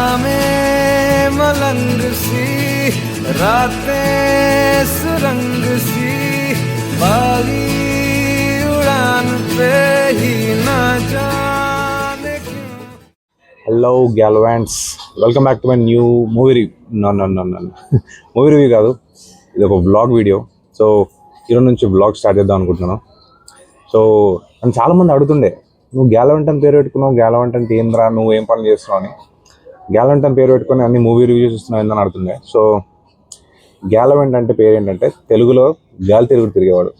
शामें मलंग सी, रातें सुरंग सी, बागी उड़ान पे ही ना जाने क्यों. హలో గ్యాల్వాన్స్, welcome back to my new movie review. Movie review కాదు, ఇది ఒక వ్లాగ్ వీడియో. సో ఈరోజు నుంచి వ్లాగ్ స్టార్ట్ చేద్దాం అనుకుంటున్నాను. సో నన్ను చాలామంది అడుగుతుండే, నువ్వు గ్యాలవెంట్ అని పేరు పెట్టుకున్నావు, గ్యాలవెంట్ అంటే ఏంద్రా, నువ్వు ఏం పనులు చేస్తున్నావు అని. గ్యాలవెంట్ అని పేరు పెట్టుకుని అన్ని మూవీ రివ్యూ చూస్తున్నావు ఏందని అడుగుతుండే. సో గ్యాలవెంట్ అంటే పేరు ఏంటంటే తెలుగులో గాలి తిరిగేవాడు.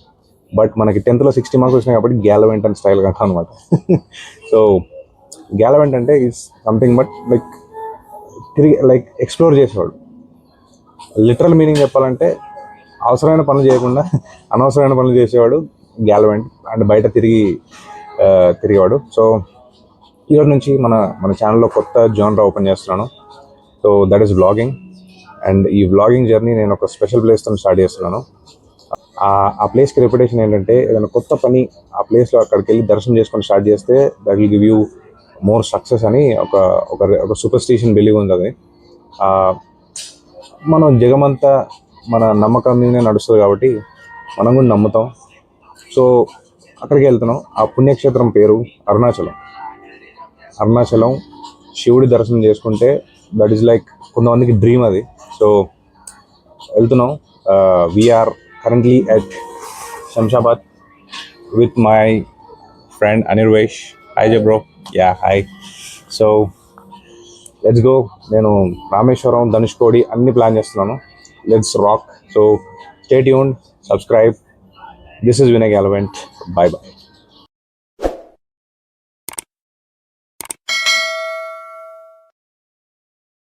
బట్ మనకి 10th 60 మార్క్స్ వచ్చినాయి కాబట్టి గ్యాలవెంట్ అని స్టైల్ కంటాం అనమాట. సో గ్యాలవెంట్ అంటే is something but like explore చేసేవాడు. లిటరల్ మీనింగ్ చెప్పాలంటే అవసరమైన పనులు చేయకుండా అనవసరమైన పనులు చేసేవాడు గ్యాలవెంట్. అండ్ బయట తిరిగేవాడు. సో ఈరోజు నుంచి మన ఛానల్లో కొత్త జోనర్ ఓపెన్ చేస్తున్నాను. So that is vlogging. And ఈ వ్లాగింగ్ జర్నీ నేను ఒక స్పెషల్ ప్లేస్తో స్టార్ట్ చేస్తున్నాను. ఆ ప్లేస్కి రెప్యుటేషన్ ఏంటంటే, ఏదైనా కొత్త పని ఆ ప్లేస్లో అక్కడికి వెళ్ళి దర్శనం చేసుకొని స్టార్ట్ చేస్తే that will give you more success అని ఒక సూపర్ స్టిషన్ బిలీవ్ ఉంది. అది మనం జగమంతా మన నమ్మకం మీదనే నడుస్తుంది కాబట్టి మనం కూడా నమ్ముతాం. సో అక్కడికి వెళ్తున్నాం. ఆ పుణ్యక్షేత్రం పేరు అరుణాచలం. శివుడి దర్శనం చేసుకుంటే దట్ ఈస్ లైక్ కొంతమందికి డ్రీమ్ అది. సో వెళ్తున్నాం. We are currently at Shamshabad with my friend Anirvesh. Hi J bro. Yeah hi. So let's go. నేను రామేశ్వరం, ధనుష్కోడి అన్ని ప్లాన్ చేస్తున్నాను. Let's rock. So stay tuned, subscribe. This is Vinay gallivant. Bye by.